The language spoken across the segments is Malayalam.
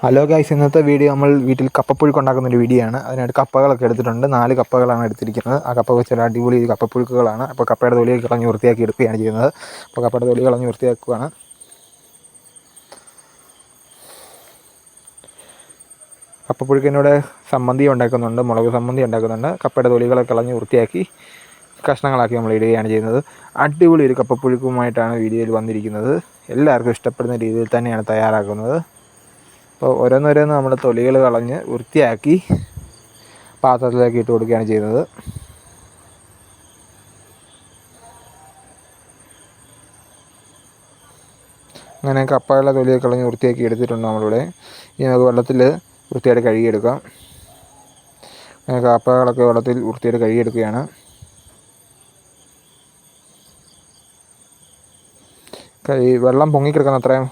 ഹലോ ഗൈസ്, ഇന്നത്തെ വീഡിയോ നമ്മൾ വീട്ടിൽ കപ്പപ്പുഴുക്ക് ഉണ്ടാക്കുന്നൊരു വീഡിയോ ആണ്. അതിനായിട്ട് കപ്പകളൊക്കെ എടുത്തിട്ടുണ്ട്. 4 കപ്പകളാണ് എടുത്തിരിക്കുന്നത്. ആ കപ്പ വെച്ചാൽ അടിപൊളി കപ്പപ്പുഴുക്കുകളാണ്. അപ്പോൾ കപ്പയുടെ തൊലി കളഞ്ഞ് വൃത്തിയാക്കി എടുക്കുകയാണ് ചെയ്യുന്നത്. അപ്പോൾ കപ്പയുടെ തൊലി കളഞ്ഞ് വൃത്തിയാക്കുകയാണ്. കപ്പപ്പുഴുക്കിനോട് സമ്മന്തി ഉണ്ടാക്കുന്നുണ്ട്, മുളക് സമ്മന്തി ഉണ്ടാക്കുന്നുണ്ട്. കപ്പയുടെ തൊലികളെ കളഞ്ഞ് വൃത്തിയാക്കി കഷ്ണങ്ങളാക്കി നമ്മൾ ഇടുകയാണ് ചെയ്യുന്നത്. അടിപൊളി ഒരു കപ്പപ്പുഴുക്കുമായിട്ടാണ് വീഡിയോയിൽ വന്നിരിക്കുന്നത്. എല്ലാവർക്കും ഇഷ്ടപ്പെടുന്ന രീതിയിൽ തന്നെയാണ് തയ്യാറാക്കുന്നത്. അപ്പോൾ ഓരോന്നോരോന്ന് നമ്മൾ തൊലികൾ കളഞ്ഞ് വൃത്തിയാക്കി പാത്രത്തിലേക്ക് ഇട്ട് കൊടുക്കുകയാണ് ചെയ്യുന്നത്. അങ്ങനെ കപ്പകളുടെ തൊലിയൊക്കെ കളഞ്ഞ് വൃത്തിയാക്കി എടുത്തിട്ടുണ്ട് നമ്മളിവിടെ. ഇനി നമുക്ക് വെള്ളത്തിൽ വൃത്തിയായിട്ട് കഴുകിയെടുക്കാം. അങ്ങനെ കപ്പകളൊക്കെ വെള്ളത്തിൽ വൃത്തിയായിട്ട് കഴുകിയെടുക്കുകയാണ്. വെള്ളം പൊങ്ങിക്കിടക്കുന്ന അത്രയും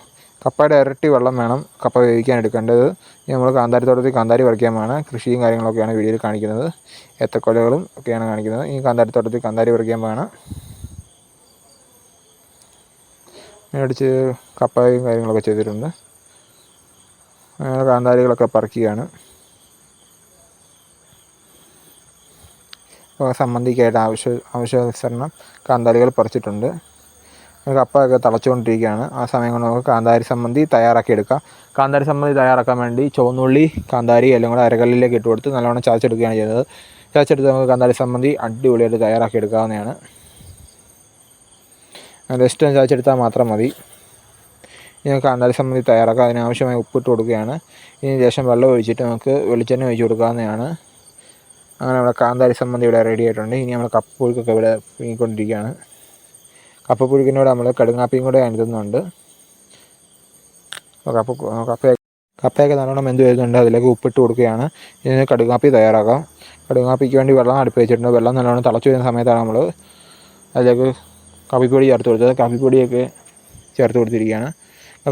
കപ്പയുടെ ഇരട്ടി വെള്ളം വേണം കപ്പ വേവിക്കാൻ എടുക്കേണ്ടത്. നമ്മൾ കാന്താരിത്തോട്ടത്തിൽ കാന്താരി പറിക്കാനാണ്. കൃഷിയും കാര്യങ്ങളൊക്കെയാണ് വീഡിയോയിൽ കാണിക്കുന്നത്. ഏത്തക്കൊലകളും ഒക്കെയാണ് കാണിക്കുന്നത്. ഈ കാന്താരിത്തോട്ടത്തിൽ കാന്താരി പറിക്കാനാണ്. മേടിച്ച് കപ്പയും കാര്യങ്ങളൊക്കെ ചെയ്തിട്ടുണ്ട്. അങ്ങനെ കാന്താരികളൊക്കെ പറിക്കുകയാണ്. സമ്മന്തിക്കായിട്ട് ആവശ്യാനുസരണം കാന്താരികൾ പറിച്ചിട്ടുണ്ട്. കപ്പയൊക്കെ തിളച്ചുകൊണ്ടിരിക്കുകയാണ്. ആ സമയം കൊണ്ട് നമുക്ക് കാന്താരി സമ്മന്തി തയ്യാറാക്കി എടുക്കാം. കാന്താരി സമ്മന്തി തയ്യാറാക്കാൻ വേണ്ടി ചുവന്നുള്ളി, കാന്താരി എല്ലാം കൂടെ അരകല്ലിലേക്ക് ഇട്ട് കൊടുത്ത് നല്ലവണ്ണം ചതച്ചെടുക്കുകയാണ് ചെയ്യുന്നത്. ചതച്ചെടുത്ത് നമുക്ക് കാന്താരി സമ്മന്തി അടിപൊളിയായിട്ട് തയ്യാറാക്കി എടുക്കാവുന്നതാണ്. ജസ്റ്റ് ചതച്ചെടുത്താൽ മാത്രം മതി. ഇനി കാന്താരി സമ്മന്തി തയ്യാറാക്കാം. അതിനാവശ്യമായി ഉപ്പിട്ട് കൊടുക്കുകയാണ്. ഇതിന് ശേഷം വെള്ളം ഒഴിച്ചിട്ട് നമുക്ക് വെളിച്ചെണ്ണ ഒഴിച്ച് കൊടുക്കാവുന്നതാണ്. അങ്ങനെ നമ്മുടെ കാന്താരി സമ്മന്തി ഇവിടെ റെഡി ആയിട്ടുണ്ട്. ഇനി നമ്മൾ കപ്പപ്പുഴുക്കൊക്കെ ഇവിടെ പിങ്ങിക്കൊണ്ടിരിക്കുകയാണ്. കപ്പപ്പുഴുക്കിനോട് നമ്മൾ കടുങ്ങാപ്പിയും കൂടെ അണിതുന്നുണ്ട്. കപ്പയൊക്കെ നല്ലോണം വെന്ത് വരുന്നുണ്ട്. അതിലേക്ക് ഉപ്പിട്ട് കൊടുക്കുകയാണ്. ഇതിന് കടുങ്ങാപ്പി തയ്യാറാക്കാം. കടുങ്ങാപ്പിക്ക് വേണ്ടി വെള്ളം അടുപ്പ് വെച്ചിട്ടുണ്ട്. വെള്ളം നല്ലോണം തിളച്ച് വരുന്ന സമയത്താണ് നമ്മൾ അതിലേക്ക് കാപ്പിപ്പൊടി ചേർത്ത് കൊടുത്തത്. കാപ്പിപ്പൊടിയൊക്കെ ചേർത്ത് കൊടുത്തിരിക്കുകയാണ്.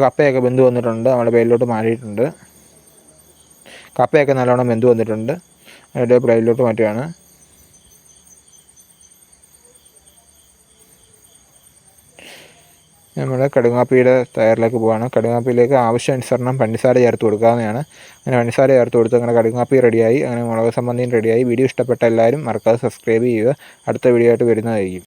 കപ്പയൊക്കെ വെന്ത് വന്നിട്ടുണ്ട്. നമ്മുടെ പേരിലോട്ട് മാറിയിട്ടുണ്ട്. കപ്പയൊക്കെ നല്ലോണം വെന്ത് വന്നിട്ടുണ്ട്. അതിൻ്റെ പ്ലേറ്റിലോട്ട് മാറ്റുകയാണ്. നമ്മൾ കടുങ്ങാപ്പിയുടെ തയ്യാറിലേക്ക് പോവുകയാണ്. കടുങ്ങാപ്പിയിലേക്ക് ആവശ്യാനുസരണം പഞ്ചസാര ചേർത്ത് കൊടുക്കാവുന്നതാണ്. അങ്ങനെ പഞ്ചസാര ചേർത്ത് കൊടുത്ത് അങ്ങനെ കടുങ്ങാപ്പി റെഡിയായി. അങ്ങനെ മുളക് സമ്മന്തിയും റെഡിയായി. വീഡിയോ ഇഷ്ടപ്പെട്ട എല്ലാവരും മറക്കാതെ സബ്സ്ക്രൈബ് ചെയ്യുക. അടുത്ത വീഡിയോ ആയിട്ട് വരുന്നതായിരിക്കും.